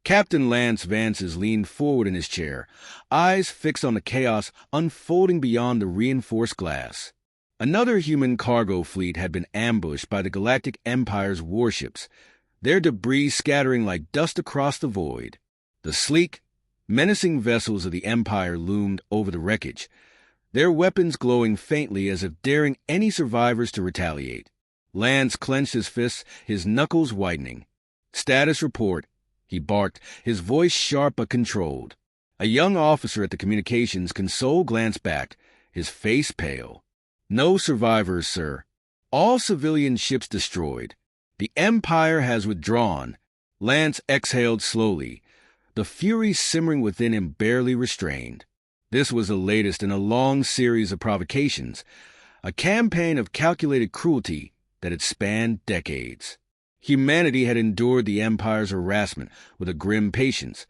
Captain Lance Vances leaned forward in his chair, eyes fixed on the chaos unfolding beyond the reinforced glass. Another human cargo fleet had been ambushed by the Galactic Empire's warships, their debris scattering like dust across the void. The sleek, menacing vessels of the Empire loomed over the wreckage, their weapons glowing faintly as if daring any survivors to retaliate. Lance clenched his fists, his knuckles whitening. "Status report," he barked, his voice sharp but controlled. A young officer at the communications console glanced back, his face pale. "No survivors, sir. All civilian ships destroyed. The Empire has withdrawn." Lance exhaled slowly, the fury simmering within him barely restrained. This was the latest in a long series of provocations, a campaign of calculated cruelty that had spanned decades. Humanity had endured the Empire's harassment with a grim patience,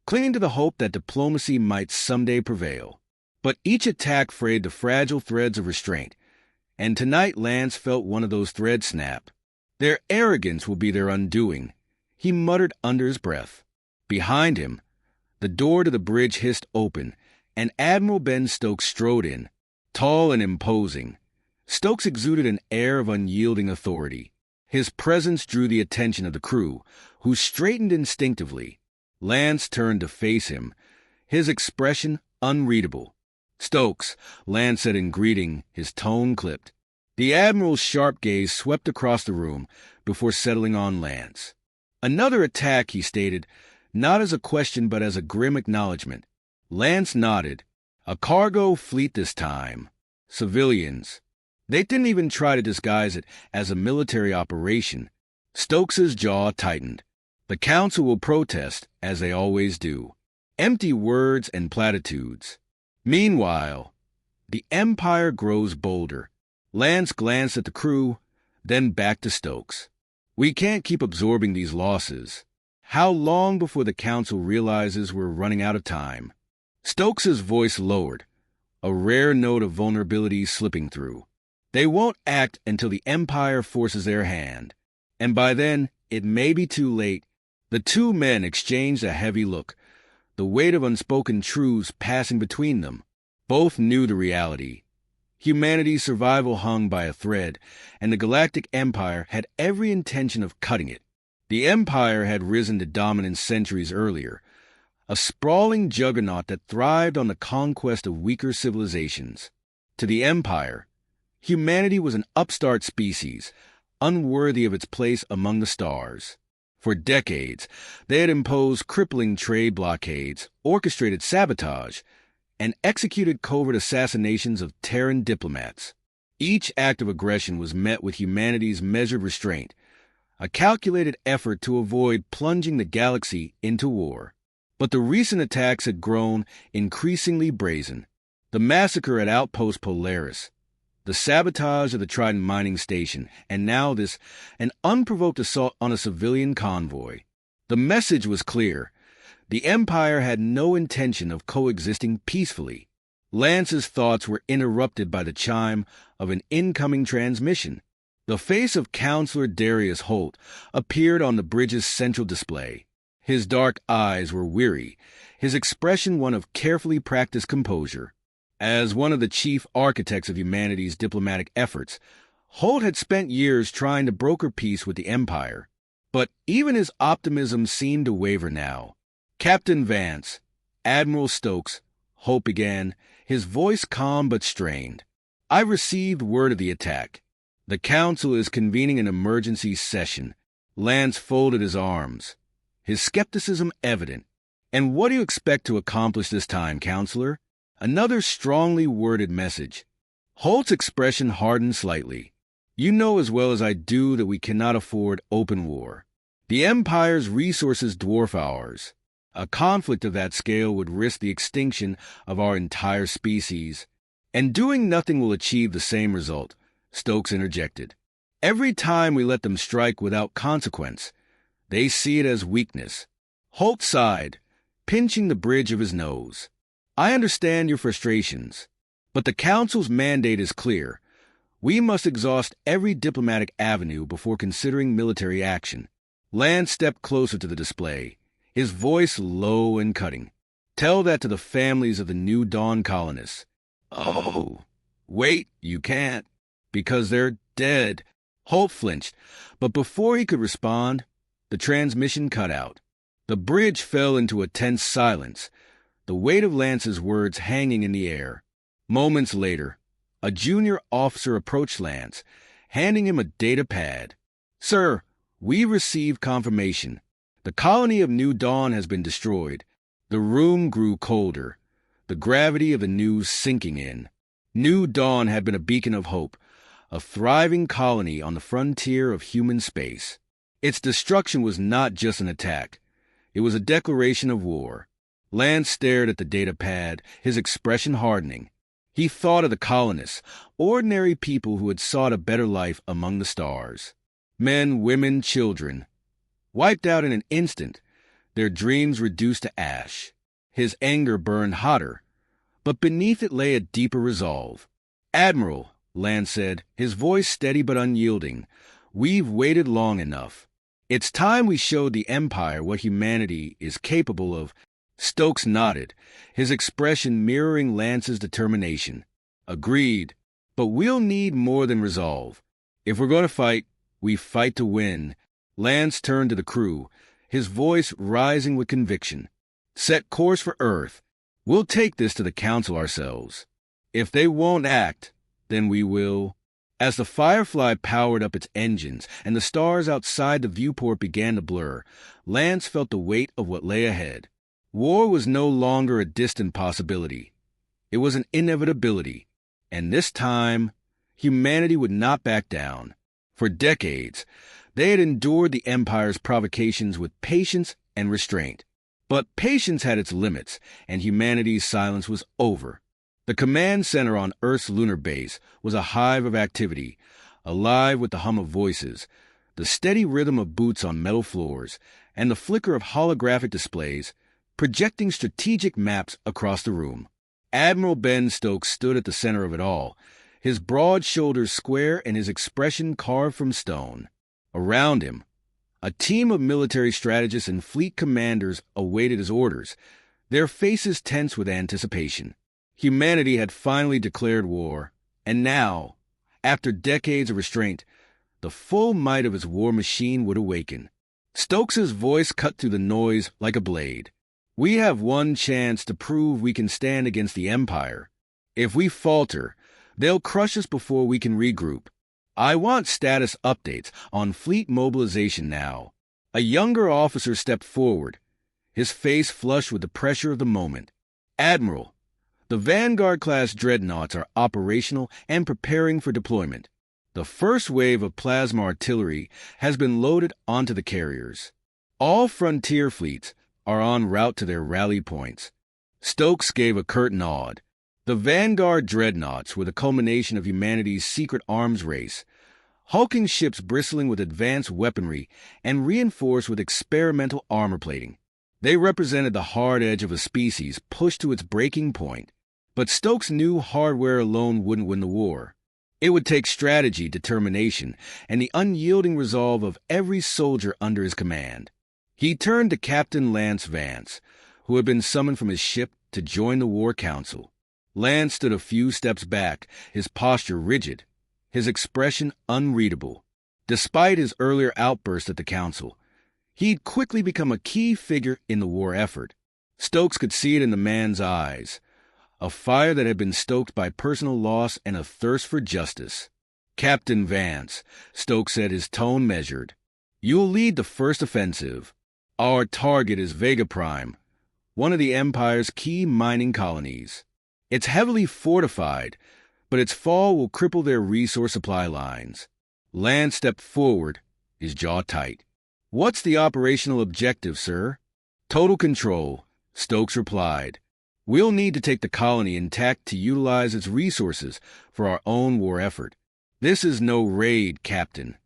clinging to the hope that diplomacy might someday prevail. But each attack frayed the fragile threads of restraint, and tonight Lance felt one of those threads snap. Their arrogance will be their undoing, he muttered under his breath. Behind him, the door to the bridge hissed open, and Admiral Ben Stokes strode in, tall and imposing. Stokes exuded an air of unyielding authority. His presence drew the attention of the crew, who straightened instinctively. Lance turned to face him, his expression unreadable. "Stokes," Lance said in greeting, his tone clipped. The Admiral's sharp gaze swept across the room before settling on Lance. "Another attack," he stated, not as a question but as a grim acknowledgement. Lance nodded. "A cargo fleet this time. Civilians." They didn't even try to disguise it as a military operation. Stokes's jaw tightened. "The Council will protest, as they always do. Empty words and platitudes." Meanwhile, the Empire grows bolder. Lance glanced at the crew, then back to Stokes. "We can't keep absorbing these losses. How long before the Council realizes we're running out of time?" Stokes's voice lowered, a rare note of vulnerability slipping through. "They won't act until the Empire forces their hand. And by then, it may be too late." The two men exchanged a heavy look, the weight of unspoken truths passing between them. Both knew the reality. Humanity's survival hung by a thread, and the Galactic Empire had every intention of cutting it. The Empire had risen to dominance centuries earlier, a sprawling juggernaut that thrived on the conquest of weaker civilizations. To the Empire, humanity was an upstart species, unworthy of its place among the stars. For decades, they had imposed crippling trade blockades, orchestrated sabotage, and executed covert assassinations of Terran diplomats. Each act of aggression was met with humanity's measured restraint, a calculated effort to avoid plunging the galaxy into war. But the recent attacks had grown increasingly brazen. The massacre at Outpost Polaris, the sabotage of the Trident mining station, and now this, an unprovoked assault on a civilian convoy. The message was clear. The Empire had no intention of coexisting peacefully. Lance's thoughts were interrupted by the chime of an incoming transmission. The face of Counselor Darius Holt appeared on the bridge's central display. His dark eyes were weary, his expression one of carefully practiced composure. As one of the chief architects of humanity's diplomatic efforts, Holt had spent years trying to broker peace with the Empire. But even his optimism seemed to waver now. "Captain Vance," Admiral Stokes, Holt began, his voice calm but strained. "I received word of the attack. The Council is convening an emergency session." Lance folded his arms, his skepticism evident. "And what do you expect to accomplish this time, Counselor?" Another strongly worded message. Holt's expression hardened slightly. "You know as well as I do that we cannot afford open war. The Empire's resources dwarf ours. A conflict of that scale would risk the extinction of our entire species. And doing nothing will achieve the same result," Stokes interjected. "Every time we let them strike without consequence, they see it as weakness." Holt sighed, pinching the bridge of his nose. "I understand your frustrations, but the Council's mandate is clear. We must exhaust every diplomatic avenue before considering military action." Lance stepped closer to the display, his voice low and cutting. "Tell that to the families of the New Dawn colonists." "Oh, wait, you can't, because they're dead." Holt flinched, but before he could respond, the transmission cut out. The bridge fell into a tense silence, the weight of Lance's words hanging in the air. Moments later, a junior officer approached Lance, handing him a data pad. "Sir, we received confirmation. The colony of New Dawn has been destroyed." The room grew colder, the gravity of the news sinking in. New Dawn had been a beacon of hope, a thriving colony on the frontier of human space. Its destruction was not just an attack. It was a declaration of war. Lance stared at the data pad, his expression hardening. He thought of the colonists, ordinary people who had sought a better life among the stars. Men, women, children. Wiped out in an instant, their dreams reduced to ash. His anger burned hotter, but beneath it lay a deeper resolve. "Admiral," Lance said, his voice steady but unyielding, "we've waited long enough. It's time we showed the Empire what humanity is capable of." Stokes nodded, his expression mirroring Lance's determination. "Agreed, but we'll need more than resolve. If we're going to fight, we fight to win." Lance turned to the crew, his voice rising with conviction. "Set course for Earth. We'll take this to the Council ourselves. If they won't act, then we will." As the Firefly powered up its engines and the stars outside the viewport began to blur, Lance felt the weight of what lay ahead. War was no longer a distant possibility. It was an inevitability. And this time, humanity would not back down. For decades, they had endured the Empire's provocations with patience and restraint. But patience had its limits, and humanity's silence was over. The command center on Earth's lunar base was a hive of activity, alive with the hum of voices, the steady rhythm of boots on metal floors, and the flicker of holographic displays projecting strategic maps across the room. Admiral Ben Stokes stood at the center of it all, his broad shoulders square and his expression carved from stone. Around him, a team of military strategists and fleet commanders awaited his orders, their faces tense with anticipation. Humanity had finally declared war, and now, after decades of restraint, the full might of his war machine would awaken. Stokes's voice cut through the noise like a blade. "We have one chance to prove we can stand against the Empire. If we falter, they'll crush us before we can regroup. I want status updates on fleet mobilization now." A younger officer stepped forward, his face flushed with the pressure of the moment. "Admiral, the Vanguard-class dreadnoughts are operational and preparing for deployment. The first wave of plasma artillery has been loaded onto the carriers. All frontier fleets are en route to their rally points." Stokes gave a curt nod. The Vanguard dreadnoughts were the culmination of humanity's secret arms race, hulking ships bristling with advanced weaponry and reinforced with experimental armor plating. They represented the hard edge of a species pushed to its breaking point. But Stokes knew hardware alone wouldn't win the war. It would take strategy, determination, and the unyielding resolve of every soldier under his command. He turned to Captain Lance Vance, who had been summoned from his ship to join the War Council. Lance stood a few steps back, his posture rigid, his expression unreadable. Despite his earlier outburst at the Council, he'd quickly become a key figure in the war effort. Stokes could see it in the man's eyes, a fire that had been stoked by personal loss and a thirst for justice. "Captain Vance," Stokes said, his tone measured, "you'll lead the first offensive. Our target is Vega Prime, one of the Empire's key mining colonies. It's heavily fortified, but its fall will cripple their resource supply lines." Lance stepped forward, his jaw tight. "What's the operational objective, sir?" "Total control," Stokes replied. "We'll need to take the colony intact to utilize its resources for our own war effort. This is no raid, Captain.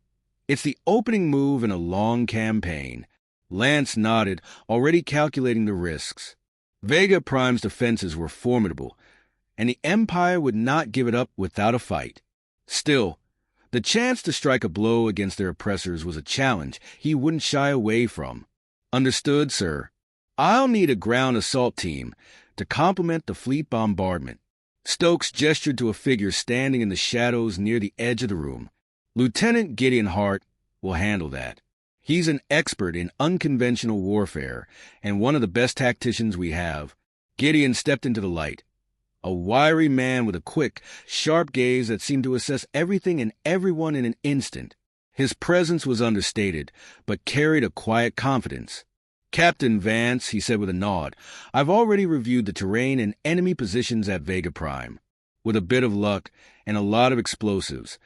It's the opening move in a long campaign." Lance nodded, already calculating the risks. Vega Prime's defenses were formidable, and the Empire would not give it up without a fight. Still, the chance to strike a blow against their oppressors was a challenge he wouldn't shy away from. "Understood, sir." I'll need a ground assault team to complement the fleet bombardment. Stokes gestured to a figure standing in the shadows near the edge of the room. Lieutenant Gideon Hart will handle that. He's an expert in unconventional warfare and one of the best tacticians we have. Gideon stepped into the light. A wiry man with a quick, sharp gaze that seemed to assess everything and everyone in an instant. His presence was understated, but carried a quiet confidence. "Captain Vance," he said with a nod, "I've already reviewed the terrain and enemy positions at Vega Prime. With a bit of luck and a lot of explosives,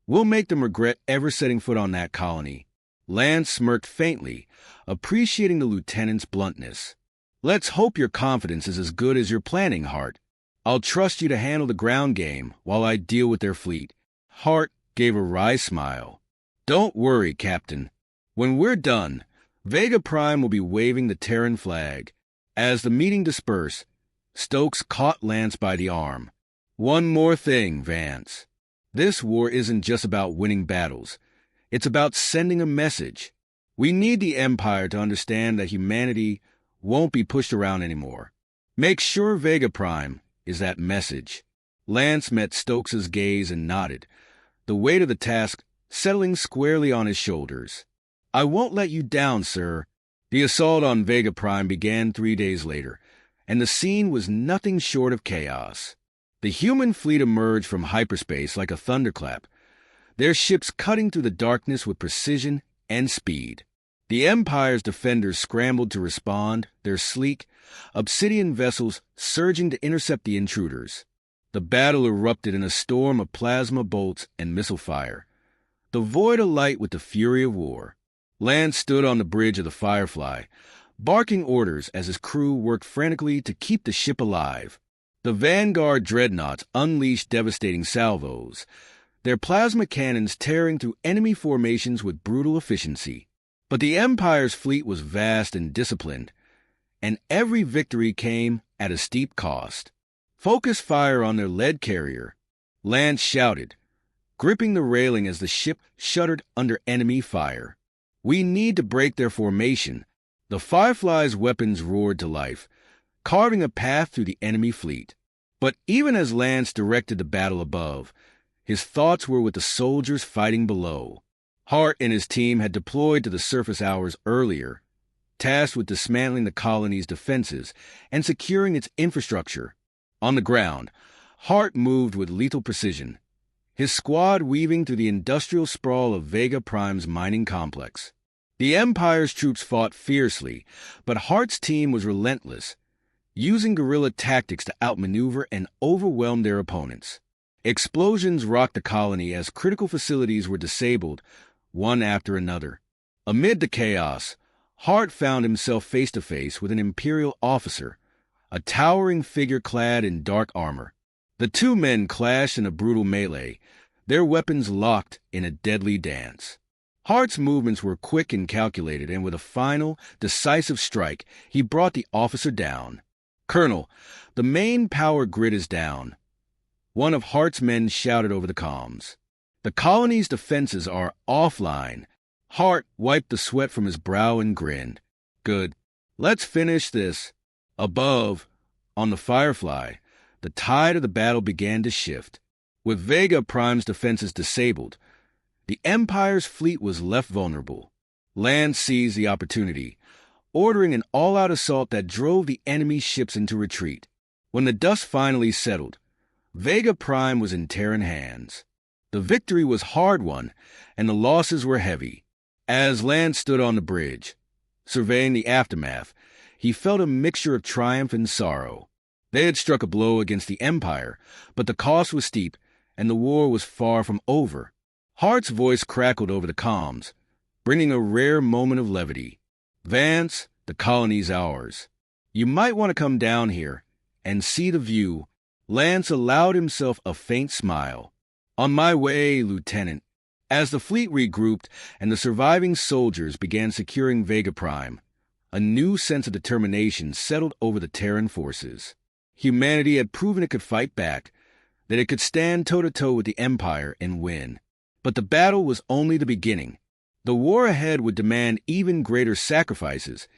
we'll make them regret ever setting foot on that colony." Lance smirked faintly, appreciating the lieutenant's bluntness. "Let's hope your confidence is as good as your planning, Hart. I'll trust you to handle the ground game while I deal with their fleet." Hart gave a wry smile. "Don't worry, Captain. When we're done, Vega Prime will be waving the Terran flag." As the meeting dispersed, Stokes caught Lance by the arm. "One more thing, Vance. This war isn't just about winning battles. It's about sending a message. We need the Empire to understand that humanity won't be pushed around anymore. Make sure Vega Prime is that message." Lance met Stokes's gaze and nodded, the weight of the task settling squarely on his shoulders. "I won't let you down, sir." The assault on Vega Prime began 3 days later, and the scene was nothing short of chaos. The human fleet emerged from hyperspace like a thunderclap, their ships cutting through the darkness with precision and speed. The Empire's defenders scrambled to respond, their sleek, obsidian vessels surging to intercept the intruders. The battle erupted in a storm of plasma bolts and missile fire, the void alight with the fury of war. Lance stood on the bridge of the Firefly, barking orders as his crew worked frantically to keep the ship alive. The Vanguard dreadnoughts unleashed devastating salvos, their plasma cannons tearing through enemy formations with brutal efficiency. But the Empire's fleet was vast and disciplined, and every victory came at a steep cost. "Focus fire on their lead carrier," Lance shouted, gripping the railing as the ship shuddered under enemy fire. "We need to break their formation." The Firefly's weapons roared to life, carving a path through the enemy fleet. But even as Lance directed the battle above, his thoughts were with the soldiers fighting below. Hart and his team had deployed to the surface hours earlier, tasked with dismantling the colony's defenses and securing its infrastructure. On the ground, Hart moved with lethal precision, his squad weaving through the industrial sprawl of Vega Prime's mining complex. The Empire's troops fought fiercely, but Hart's team was relentless, using guerrilla tactics to outmaneuver and overwhelm their opponents. Explosions rocked the colony as critical facilities were disabled, one after another. Amid the chaos, Hart found himself face-to-face with an Imperial officer, a towering figure clad in dark armor. The two men clashed in a brutal melee, their weapons locked in a deadly dance. Hart's movements were quick and calculated, and with a final, decisive strike, he brought the officer down. "Colonel, the main power grid is down," one of Hart's men shouted over the comms. "The colony's defenses are offline." Hart wiped the sweat from his brow and grinned. "Good. Let's finish this." Above, on the Firefly, the tide of the battle began to shift. With Vega Prime's defenses disabled, the Empire's fleet was left vulnerable. Lance seized the opportunity, ordering an all-out assault that drove the enemy's ships into retreat. When the dust finally settled, Vega Prime was in Terran hands. The victory was hard-won, and the losses were heavy. As Lance stood on the bridge, surveying the aftermath, he felt a mixture of triumph and sorrow. They had struck a blow against the Empire, but the cost was steep, and the war was far from over. Hart's voice crackled over the comms, bringing a rare moment of levity. "Vance, the colony's ours. You might want to come down here and see the view." Lance allowed himself a faint smile. "On my way, Lieutenant." As the fleet regrouped and the surviving soldiers began securing Vega Prime, a new sense of determination settled over the Terran forces. Humanity had proven it could fight back, that it could stand toe-to-toe with the Empire and win. But the battle was only the beginning. The war ahead would demand even greater sacrifices,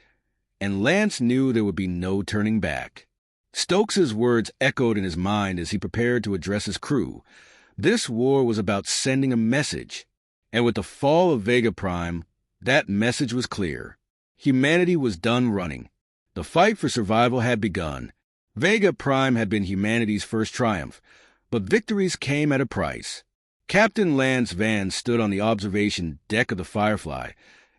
and Lance knew there would be no turning back. Stokes's words echoed in his mind as he prepared to address his crew. This war was about sending a message, and with the fall of Vega Prime, that message was clear. Humanity was done running. The fight for survival had begun. Vega Prime had been humanity's first triumph, but victories came at a price. Captain Lance Van stood on the observation deck of the Firefly,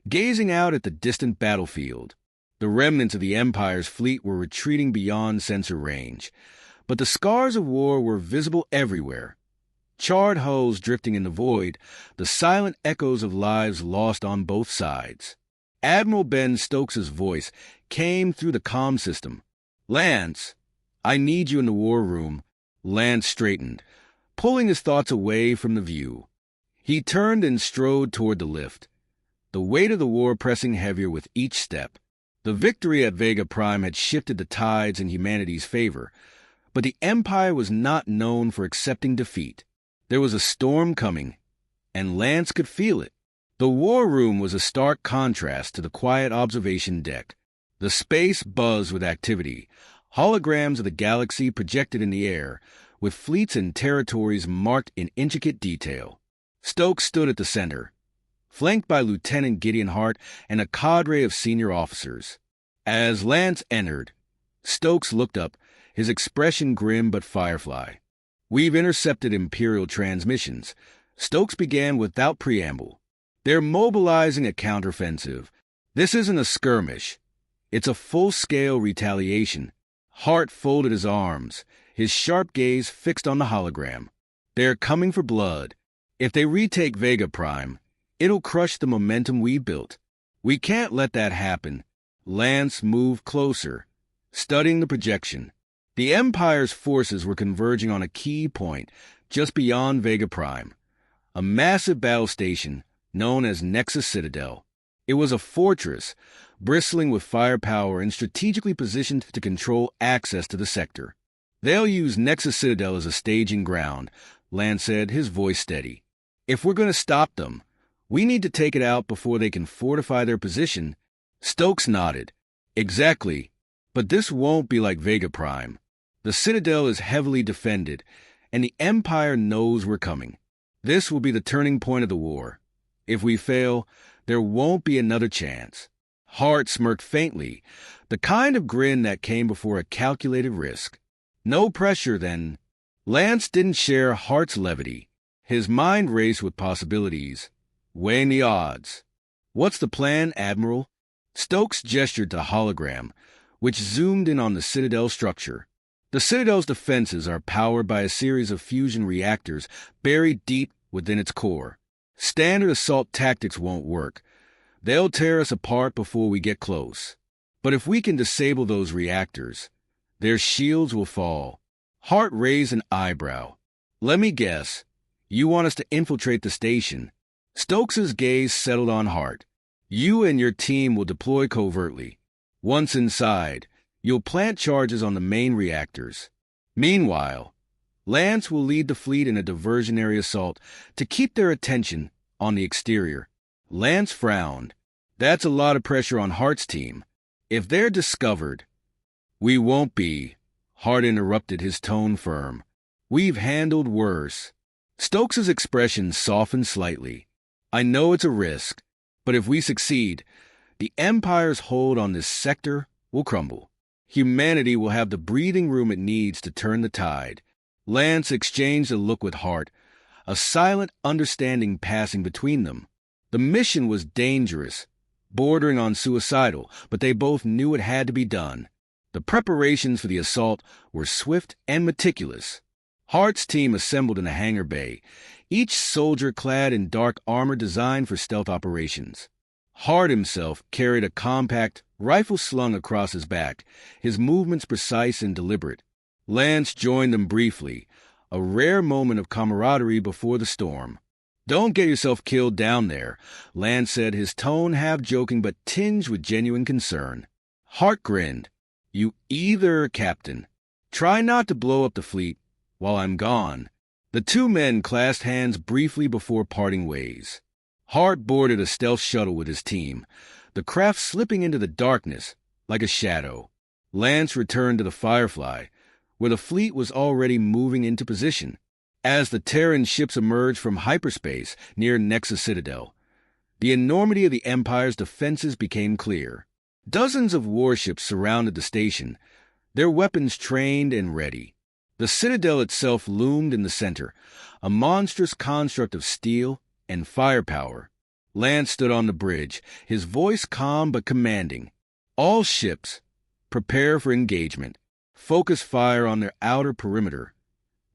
gazing out at the distant battlefield. The remnants of the Empire's fleet were retreating beyond sensor range, but the scars of war were visible everywhere. Charred hulls drifting in the void, the silent echoes of lives lost on both sides. Admiral Ben Stokes's voice came through the comm system. "Lance, I need you in the war room." Lance straightened, pulling his thoughts away from the view. He turned and strode toward the lift, the weight of the war pressing heavier with each step. The victory at Vega Prime had shifted the tides in humanity's favor, but the Empire was not known for accepting defeat. There was a storm coming, and Lance could feel it. The war room was a stark contrast to the quiet observation deck. The space buzzed with activity, holograms of the galaxy projected in the air, with fleets and territories marked in intricate detail. Stokes stood at the center, flanked by Lieutenant Gideon Hart and a cadre of senior officers. As Lance entered, Stokes looked up, his expression grim but Firefly. "We've intercepted Imperial transmissions." Stokes began without preamble. "They're mobilizing a counteroffensive. This isn't a skirmish. It's a full-scale retaliation." Hart folded his arms, his sharp gaze fixed on the hologram. "They're coming for blood. If they retake Vega Prime, it'll crush the momentum we built. We can't let that happen." Lance moved closer, studying the projection. The Empire's forces were converging on a key point just beyond Vega Prime, a massive battle station known as Nexus Citadel. It was a fortress, bristling with firepower and strategically positioned to control access to the sector. "They'll use Nexus Citadel as a staging ground," Lance said, his voice steady. "If we're going to stop them, we need to take it out before they can fortify their position." Stokes nodded. "Exactly. But this won't be like Vega Prime. The Citadel is heavily defended, and the Empire knows we're coming. This will be the turning point of the war. If we fail, there won't be another chance." Hart smirked faintly, the kind of grin that came before a calculated risk. "No pressure, then." Lance didn't share Hart's levity. His mind raced with possibilities, weighing the odds. "What's the plan, Admiral?" Stokes gestured to the hologram, which zoomed in on the Citadel structure. The Citadel's defenses are powered by a series of fusion reactors buried deep within its core. Standard assault tactics won't work. They'll tear us apart before we get close. But if we can disable those reactors, their shields will fall. Hart raised an eyebrow. "Let me guess. You want us to infiltrate the station." Stokes's gaze settled on Hart. "You and your team will deploy covertly. Once inside, you'll plant charges on the main reactors. Meanwhile, Lance will lead the fleet in a diversionary assault to keep their attention on the exterior." Lance frowned. "That's a lot of pressure on Hart's team. If they're discovered—" "We won't be," Hart interrupted, his tone firm. "We've handled worse." Stokes's expression softened slightly. "I know it's a risk, but if we succeed, the Empire's hold on this sector will crumble. Humanity will have the breathing room it needs to turn the tide." Lance exchanged a look with Hart, a silent understanding passing between them. The mission was dangerous, bordering on suicidal, but they both knew it had to be done. The preparations for the assault were swift and meticulous. Hart's team assembled in a hangar bay, each soldier clad in dark armor designed for stealth operations. Hart himself carried a compact rifle slung across his back, his movements precise and deliberate. Lance joined them briefly, a rare moment of camaraderie before the storm. "Don't get yourself killed down there," Lance said, his tone half joking but tinged with genuine concern. Hart grinned. "You either, Captain. Try not to blow up the fleet while I'm gone." The two men clasped hands briefly before parting ways. Hart boarded a stealth shuttle with his team, the craft slipping into the darkness like a shadow. Lance returned to the Firefly, where the fleet was already moving into position. As the Terran ships emerged from hyperspace near Nexus Citadel, the enormity of the Empire's defenses became clear. Dozens of warships surrounded the station, their weapons trained and ready. The Citadel itself loomed in the center, a monstrous construct of steel and firepower. Lance stood on the bridge, his voice calm but commanding. All ships, prepare for engagement. Focus fire on their outer perimeter.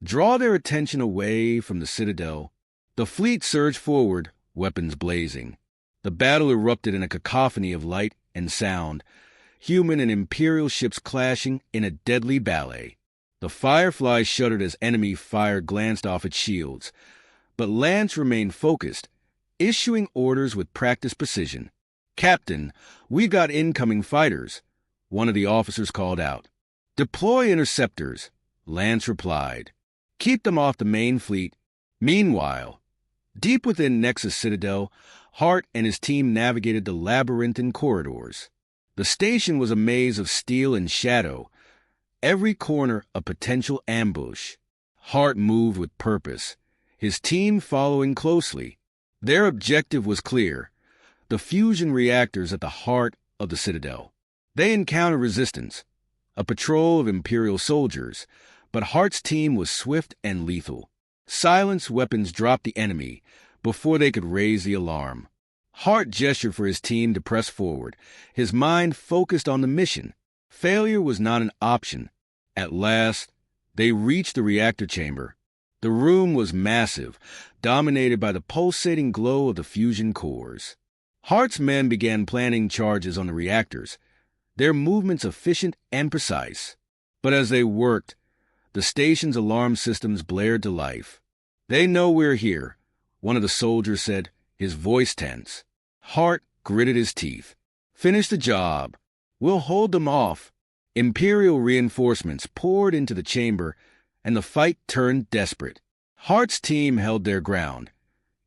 Draw their attention away from the Citadel. The fleet surged forward, weapons blazing. The battle erupted in a cacophony of light and sound, human and Imperial ships clashing in a deadly ballet. The Firefly shuddered as enemy fire glanced off its shields, but Lance remained focused, issuing orders with practiced precision. "Captain, we've got incoming fighters," one of the officers called out. "Deploy interceptors," Lance replied. "Keep them off the main fleet." Meanwhile, deep within Nexus Citadel, Hart and his team navigated the labyrinthine corridors. The station was a maze of steel and shadow, every corner a potential ambush. Hart moved with purpose, his team following closely. Their objective was clear: the fusion reactors at the heart of the Citadel. They encountered resistance, a patrol of Imperial soldiers, but Hart's team was swift and lethal. Silenced weapons dropped the enemy before they could raise the alarm. Hart gestured for his team to press forward, his mind focused on the mission. Failure was not an option. At last, they reached the reactor chamber. The room was massive, dominated by the pulsating glow of the fusion cores. Hart's men began planning charges on the reactors, their movements efficient and precise. But as they worked, the station's alarm systems blared to life. "They know we're here," one of the soldiers said, his voice tense. Hart gritted his teeth. "Finish the job. We'll hold them off." Imperial reinforcements poured into the chamber, and the fight turned desperate. Hart's team held their ground,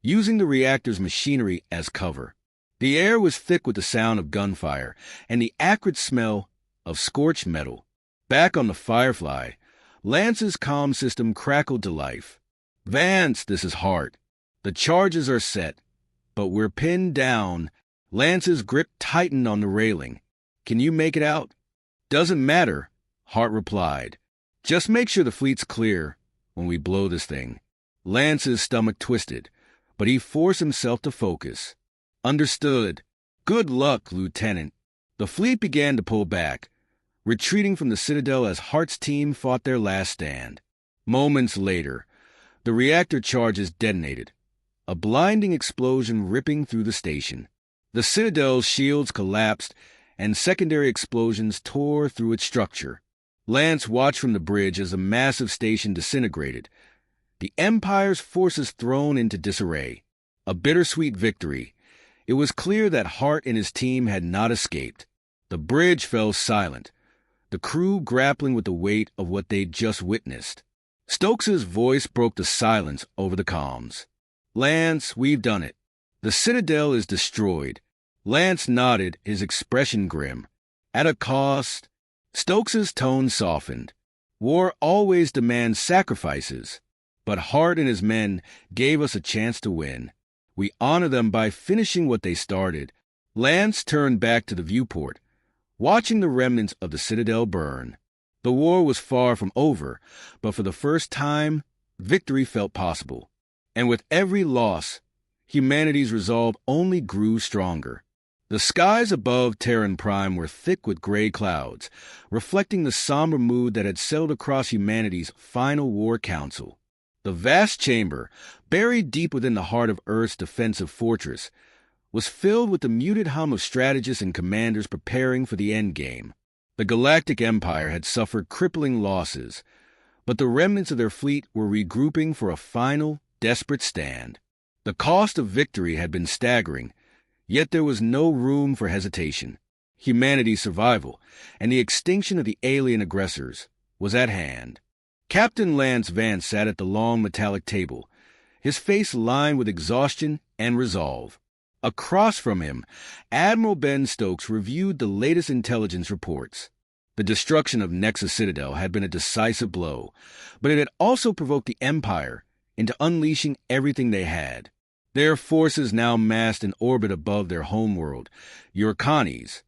using the reactor's machinery as cover. The air was thick with the sound of gunfire and the acrid smell of scorched metal. Back on the Firefly, Lance's comm system crackled to life. "Vance, this is Hart. The charges are set, but we're pinned down." Lance's grip tightened on the railing. "Can you make it out?" "Doesn't matter," Hart replied. "Just make sure the fleet's clear when we blow this thing." Lance's stomach twisted, but he forced himself to focus. "Understood. Good luck, Lieutenant." The fleet began to pull back, retreating from the Citadel as Hart's team fought their last stand. Moments later, the reactor charges detonated, a blinding explosion ripping through the station. The Citadel's shields collapsed, and secondary explosions tore through its structure. Lance watched from the bridge as the massive station disintegrated, the Empire's forces thrown into disarray. A bittersweet victory. It was clear that Hart and his team had not escaped. The bridge fell silent, the crew grappling with the weight of what they'd just witnessed. Stokes's voice broke the silence over the comms. "Lance, we've done it. The Citadel is destroyed." Lance nodded, his expression grim. "At a cost." Stokes's tone softened. "War always demands sacrifices, but Hart and his men gave us a chance to win. We honor them by finishing what they started." Lance turned back to the viewport, watching the remnants of the Citadel burn. The war was far from over, but for the first time, victory felt possible. And with every loss, humanity's resolve only grew stronger. The skies above Terran Prime were thick with gray clouds, reflecting the somber mood that had settled across humanity's final war council. The vast chamber, buried deep within the heart of Earth's defensive fortress, was filled with the muted hum of strategists and commanders preparing for the endgame. The Galactic Empire had suffered crippling losses, but the remnants of their fleet were regrouping for a final, desperate stand. The cost of victory had been staggering, yet there was no room for hesitation. Humanity's survival and the extinction of the alien aggressors was at hand. Captain Lance Vance sat at the long metallic table, his face lined with exhaustion and resolve. Across from him, Admiral Ben Stokes reviewed the latest intelligence reports. The destruction of Nexus Citadel had been a decisive blow, but it had also provoked the Empire into unleashing everything they had. Their forces now massed in orbit above their homeworld, Urkanis,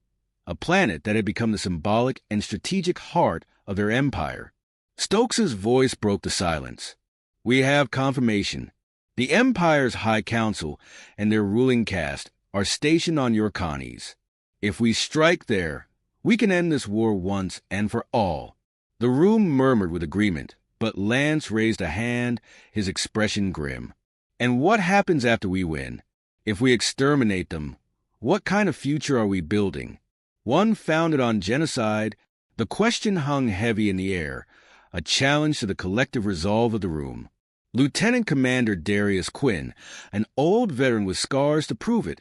a planet that had become the symbolic and strategic heart of their empire. Stokes's voice broke the silence. "We have confirmation. The Empire's High Council and their ruling caste are stationed on Urkanis. If we strike there, we can end this war once and for all." The room murmured with agreement, but Lance raised a hand, his expression grim. "And what happens after we win? If we exterminate them, what kind of future are we building? One founded on genocide?" The question hung heavy in the air, a challenge to the collective resolve of the room. Lieutenant Commander Darius Quinn, an old veteran with scars to prove it,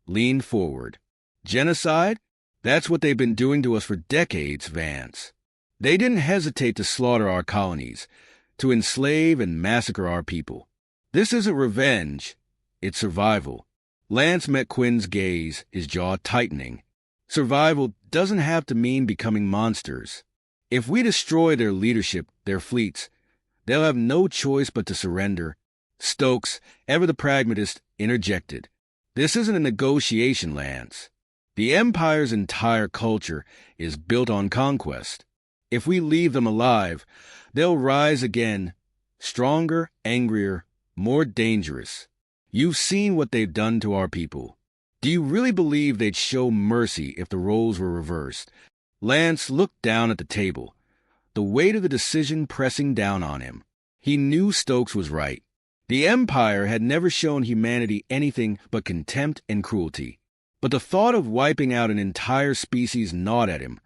leaned forward. "Genocide? That's what they've been doing to us for decades, Vance. They didn't hesitate to slaughter our colonies, to enslave and massacre our people. This isn't revenge, it's survival." Lance met Quinn's gaze, his jaw tightening. Survival doesn't have to mean becoming monsters. If we destroy their leadership, their fleets, they'll have no choice but to surrender. Stokes, ever the pragmatist, interjected. "This isn't a negotiation, Lance. The Empire's entire culture is built on conquest. If we leave them alive, they'll rise again, stronger, angrier, more dangerous. You've seen what they've done to our people. Do you really believe they'd show mercy if the roles were reversed?" Lance looked down at the table, the weight of the decision pressing down on him. He knew Stokes was right. The Empire had never shown humanity anything but contempt and cruelty. But the thought of wiping out an entire species gnawed at him,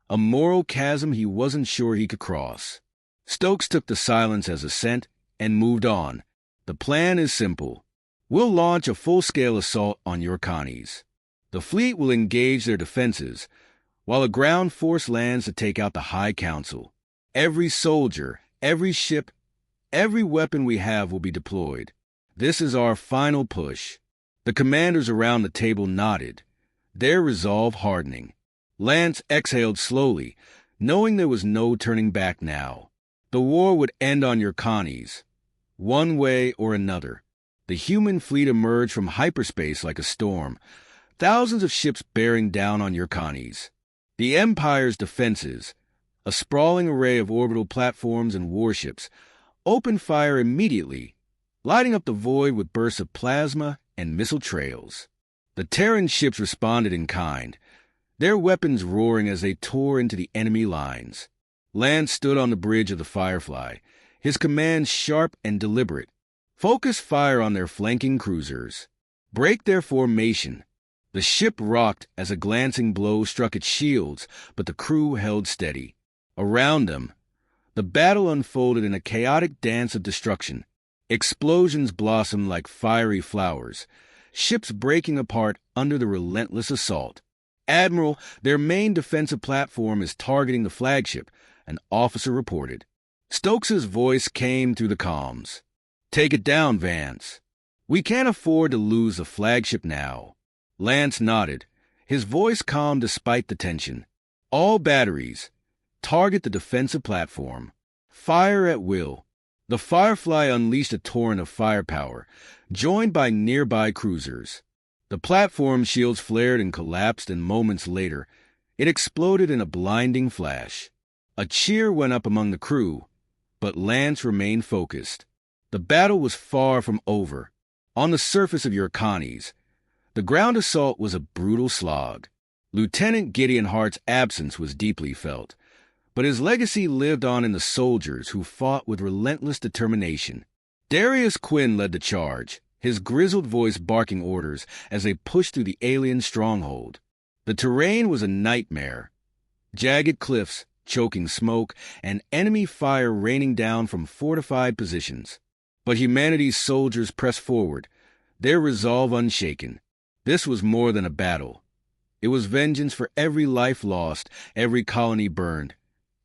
a moral chasm he wasn't sure he could cross. Stokes took the silence as assent and moved on. "The plan is simple. We'll launch a full-scale assault on Urkanis. The fleet will engage their defenses, while a ground force lands to take out the High Council. Every soldier, every ship, every weapon we have will be deployed. This is our final push." The commanders around the table nodded, their resolve hardening. Lance exhaled slowly, knowing there was no turning back now. The war would end on Urkanis, one way or another. The human fleet emerged from hyperspace like a storm, thousands of ships bearing down on Urkanis. The Empire's defenses, a sprawling array of orbital platforms and warships, opened fire immediately, lighting up the void with bursts of plasma and missile trails. The Terran ships responded in kind, their weapons roaring as they tore into the enemy lines. Lance stood on the bridge of the Firefly, his commands sharp and deliberate. "Focus fire on their flanking cruisers. Break their formation." The ship rocked as a glancing blow struck its shields, but the crew held steady. Around them, the battle unfolded in a chaotic dance of destruction. Explosions blossomed like fiery flowers, ships breaking apart under the relentless assault. "Admiral, their main defensive platform is targeting the flagship," an officer reported. Stokes's voice came through the comms. "Take it down, Vance. We can't afford to lose the flagship now." Lance nodded, his voice calm despite the tension. "All batteries, target the defensive platform. Fire at will." The Firefly unleashed a torrent of firepower, joined by nearby cruisers. The platform shields flared and collapsed, and moments later, it exploded in a blinding flash. A cheer went up among the crew, but Lance remained focused. The battle was far from over. On the surface of Urkanis, the ground assault was a brutal slog. Lieutenant Gideon Hart's absence was deeply felt, but his legacy lived on in the soldiers who fought with relentless determination. Darius Quinn led the charge, his grizzled voice barking orders as they pushed through the alien stronghold. The terrain was a nightmare. Jagged cliffs, choking smoke, and enemy fire raining down from fortified positions. But humanity's soldiers pressed forward, their resolve unshaken. This was more than a battle. It was vengeance for every life lost, every colony burned,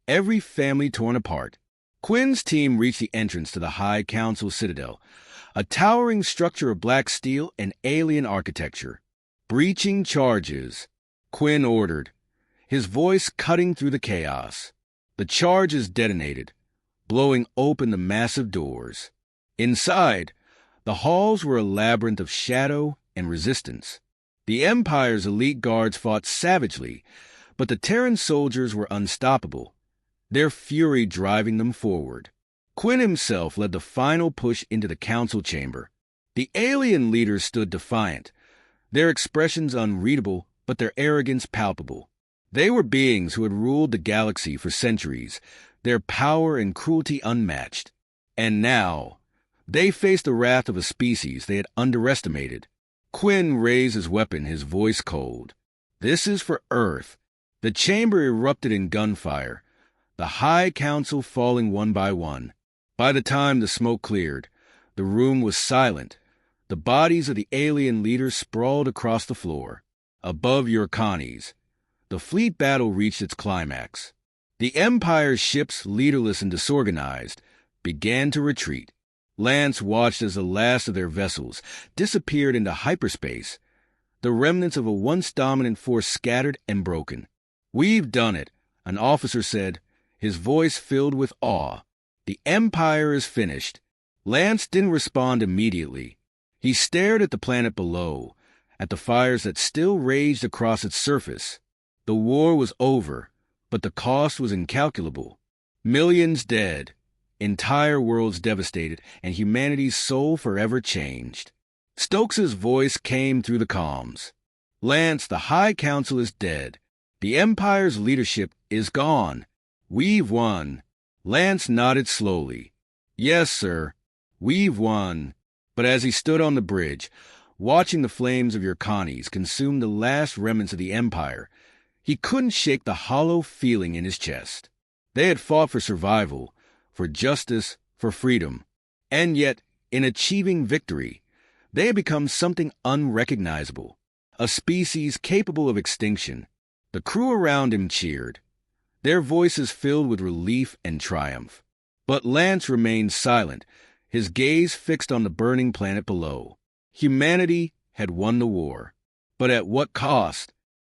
every family torn apart. Quinn's team reached the entrance to the High Council Citadel, a towering structure of black steel and alien architecture. "Breaching charges," Quinn ordered, his voice cutting through the chaos. The charges detonated, blowing open the massive doors. Inside, the halls were a labyrinth of shadow and resistance. The Empire's elite guards fought savagely, but the Terran soldiers were unstoppable, their fury driving them forward. Quinn himself led the final push into the council chamber. The alien leaders stood defiant, their expressions unreadable but their arrogance palpable. They were beings who had ruled the galaxy for centuries, their power and cruelty unmatched. And now, they faced the wrath of a species they had underestimated. Quinn raised his weapon, his voice cold. "This is for Earth." The chamber erupted in gunfire, the High Council falling one by one. By the time the smoke cleared, the room was silent. The bodies of the alien leaders sprawled across the floor. Above Urkanis, the fleet battle reached its climax. The Empire's ships, leaderless and disorganized, began to retreat. Lance watched as the last of their vessels disappeared into hyperspace, the remnants of a once dominant force scattered and broken. "We've done it," an officer said, his voice filled with awe. "The Empire is finished." Lance didn't respond immediately. He stared at the planet below, at the fires that still raged across its surface. The war was over, but the cost was incalculable. Millions dead, entire worlds devastated, and humanity's soul forever changed. Stokes's voice came through the comms. "Lance, the High Council is dead. The Empire's leadership is gone. We've won." Lance nodded slowly. "Yes, sir, we've won." But as he stood on the bridge, watching the flames of Urkanis consume the last remnants of the Empire, he couldn't shake the hollow feeling in his chest. They had fought for survival, for justice, for freedom. And yet, in achieving victory, they had become something unrecognizable, a species capable of extinction. The crew around him cheered, their voices filled with relief and triumph. But Lance remained silent, his gaze fixed on the burning planet below. Humanity had won the war. But at what cost?